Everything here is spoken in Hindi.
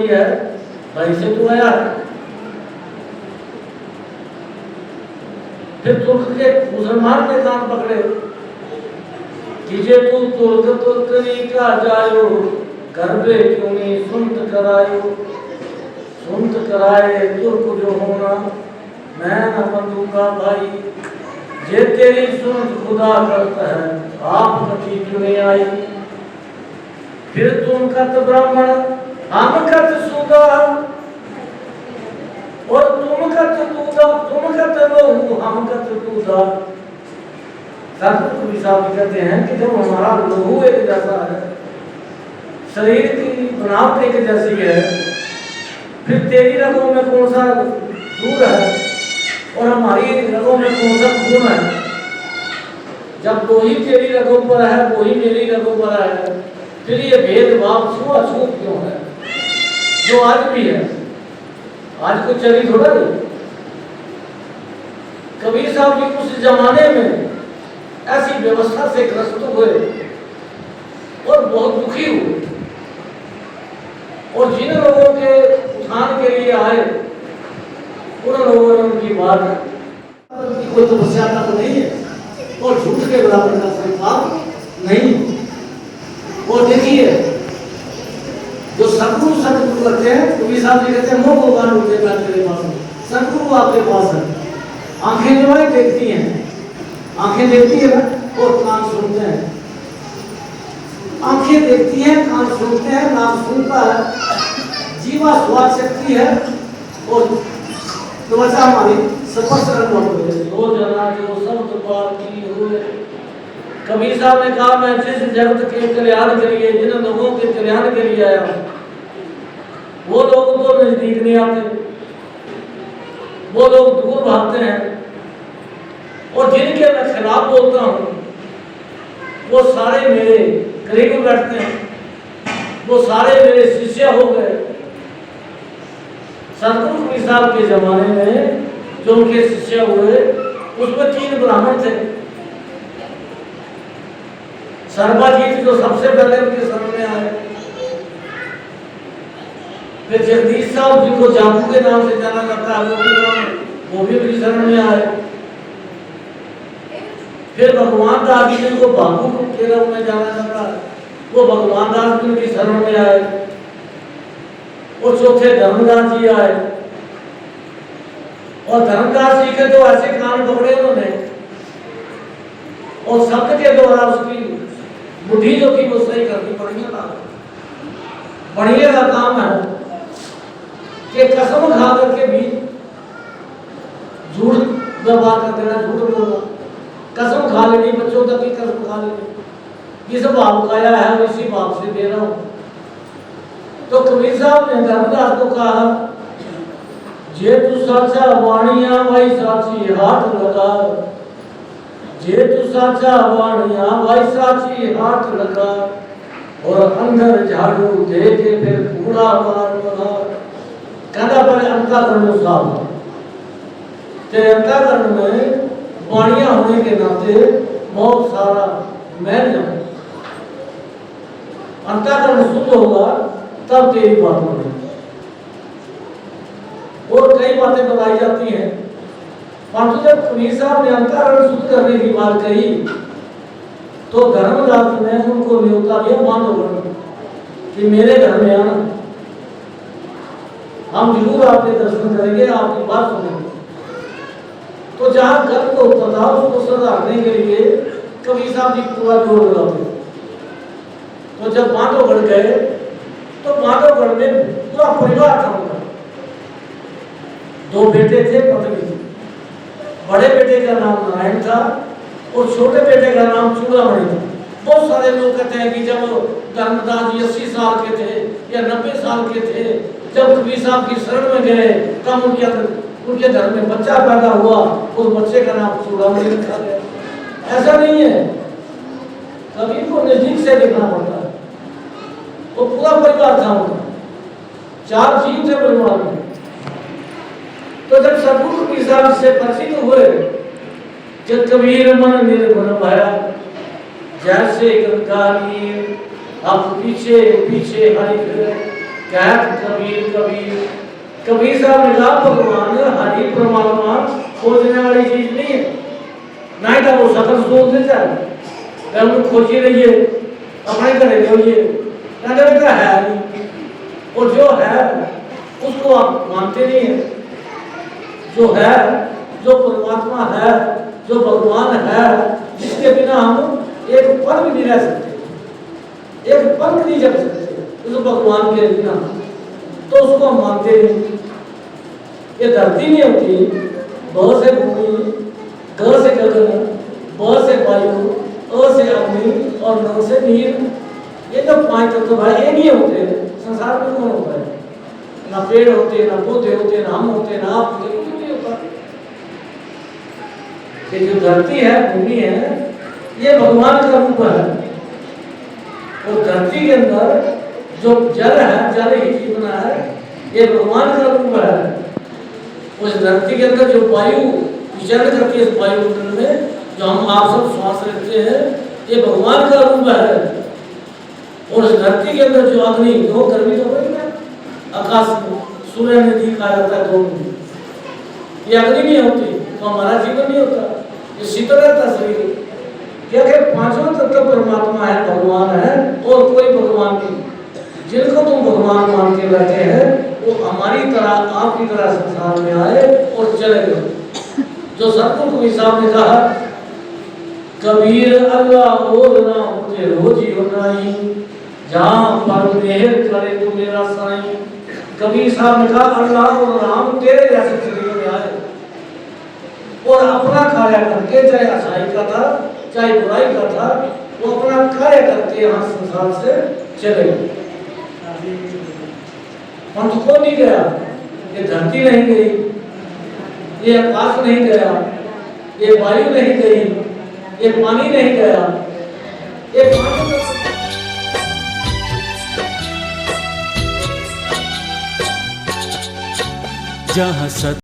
होती है, भाई से तू आया। फिर तुर्क के मुसलमान ने कान पकड़े कि जे तू तुर्क तुर्कनी का जायो, गर्भे क्यों नहीं सुनत करायो। सुनत कराए तुर्क जो होना, मैं न बंदूका भाई। जे तेरी सुनत खुदा करता है, आप कटी क्यों नहीं आई। फिर तुम कत ब्राह्मण हम कत सूदा, और तुम कत दूधा, तुम कत लोहू हम कत दूधा। सतगुरु साहब कहते हैं कि जब हमारा लोहू एक जैसा है, शरीर की बनावट एक जैसी है, फिर तेरी रगों में कौन सा दूध है और हमारी रगों में कौन सा खून है। जब वही तेरी रगों पर है, वही मेरी रगों पर है, फिर ये भेदभाव छुआछूत क्यों है जो आज भी है। आज कोई चली थोड़ा नहीं। कबीर साहब जी उस जमाने में ऐसी व्यवस्था से ग्रस्त हुए और बहुत दुखी हुए, और जिन लोगों के उत्थान के लिए आए उन लोगों ने उनकी बात की कोई तपस्या का तो नहीं है, और झूठ के बराबर का कोई पाप नहीं। और देखिए जो सदगुरु सदगुरु करते हैं, कबीर साहब जी कहते हैं मोह भगवान होते हैं तेरे पास, सदगुरु आपके पास है। आंखें जो है देखती हैं, आंखें देखती है और कान सुनते हैं। आंखें देखती हैं, कान सुनते हैं, नाक सुनता है, जीवा स्वाद शक्ति है, और त्वचा हमारी स्पर्श अनुभव है। जो जना जो शब्द पार की हुए। कबीर साहब ने कहा मैं जिस जगत के कल्याण के लिए, जिन लोगों के कल्याण के लिए आया, वो लोग तो नजदीक नहीं आते, वो लोग दूर भागते हैं, और जिनके मैं खिलाफ बोलता हूँ वो सारे मेरे करीब बैठते हैं, वो सारे मेरे शिष्य हो गए। सतगुरु कबीर साहब के जमाने में जो उनके शिष्य हुए उसमें 3 ब्राह्मण थे। सर्वजीत जो सबसे पहले उनके शरण में आए, फिर जगदीश साहब जिनको जापू के नाम से जाना जाता है वो भी उनकी शरण में आए। फिर भगवान दास जी जिनको बाबू के रूप में जाना जाता है, वो भगवान दास जी उनकी शरण में आए। और चौथे धर्मदास जी आए, और धर्मदास जी के तो ऐसे कान पकड़े उन्होंने, और शब्द के द्वारा उसकी बुद्धि जो थी वो सही करनी बढ़िया था। बढ़िया का काम है कि कसम खा करके भी झूठ व्यवहार कर देना, झूठ बोलना, कसम खा लेनी, बच्चों तक की कसम खा लेनी। जिस भाव का आया है इसी भाव से दे रहा हूं। तो कबीर साहब ने धर्मदास को कहा जे तू साचा वाणिया भाई साची हाथ लगा, जे तू साचा वाणिया भाई साची हाथ लगा, और अंदर झाड़ू दे के फिर कूड़ा मार लगा। कहता पहले अंतःकरण साफ, तेरे अंतःकरण में वाणिया होने के नाते बहुत सारा मैल है। अंतःकरण शुद्ध होगा तब तेरी बात होगी। और कई बातें बताई जाती हैं, परंतु जब कबीर साहब ने अंतःकरण शुद्ध करने की बात कही तो धर्मदास ने उनको न्योता दिया मानव कि मेरे घर में आना, हम जरूर आपके दर्शन करेंगे, आपकी बात सुनेंगे। तो जहां गर्भ होता था उसको सुधारने के लिए कबीर साहब जी पूरा जोर लगाते। तो जब माधवगढ़ गए तो माधवगढ़ में पूरा परिवार था उनका। 2 बेटे थे, पत्नी थी। बड़े बेटे का नाम नारायण था और छोटे बेटे का नाम चूड़ामणि था। बहुत सारे लोग कहते हैं कि जब धर्मदास जी 80 साल के थे या 90 साल के थे, जब कबीर साहब की शरण में गए तब उनके घर में बच्चा पैदा हुआ, उस बच्चे का नाम चूड़ामणि रखा गया। ऐसा नहीं है, कबीर को नजदीक से देखना पड़ता है। वो पूरा परिवार था उनका, 4 जीव थे परिवार में। तो जब सतगुरु कबीर साहब से परिचित हुए, जब कबीर मन निर्मल भया, जैसे गंगा नीर अब पीछे पीछे हरि फिरे। कहत कबीर कबीर। कबीर साहब ने कहा भगवान हरि परमात्मा खोजने वाली चीज नहीं है, ना ही तो वो सकल सोच देता है, उनको खोजी रहिए अपने घरे रहिए, बेटा है नहीं, और जो है उसको आप मानते नहीं है। जो है, जो परमात्मा है, जो भगवान है, जिसके बिना हम एक पल भी नहीं रह सकते, एक पल नहीं जग सकते उस भगवान के बिना, तो उसको हम मानते नहीं। ये धरती नहीं होती, ब से भूमि, ग से गगन, ब से वायु, अ से अग्नि और न से नीर, ये जो पांच तत्व है ये नहीं होते संसार में कौन होता है? ना पेड़ होते, ना पौधे होते, ना हम होते, ना आप होते, कुछ नहीं होता। ये जो धरती है, भूमि है, ये भगवान का रूप है। और धरती के अंदर जो जल है, जल ही जीवन है, ये भगवान का रूप है। उस धरती के अंदर जो वायु विचरण करती है इस वायुमंडल में, जो हम आप सब श्वास लेते हैं, ये भगवान का रूप है। और इस धरती के अंदर जो अग्नि, दो गर्मी तो बड़ी है, आकाश में सूर्य ने दिखाया जाता है 2 मिनट, ये अग्नि नहीं होती तो हमारा जीवन नहीं होता, ये शीतल रहता शरीर। क्या पांचों तत्व परमात्मा है, भगवान है, और कोई भगवान नहीं। जिनको तुम भगवान मान के बैठे हैं वो हमारी तरह, आपकी तरह संसार में आए और चले गए। जो सतगुरु कबीर साहब ने कहा, कबीर अल्लाह और ना मुझे रोजी बनाई, जहां पर मेहर करे तो मेरा साईं। कबीर साहब ने कहा अल्लाह और राम तेरे जैसे शरीर में आए और अपना कार्य करके, चाहे अच्छाई का था चाहे बुराई का था, वो अपना कार्य करके यहाँ संसार से चले गए। पंथ को नहीं गया, ये धरती नहीं गई, ये आकाश नहीं गया, ये वायु नहीं गई, ये पानी नहीं गया, ये पानी जहाँ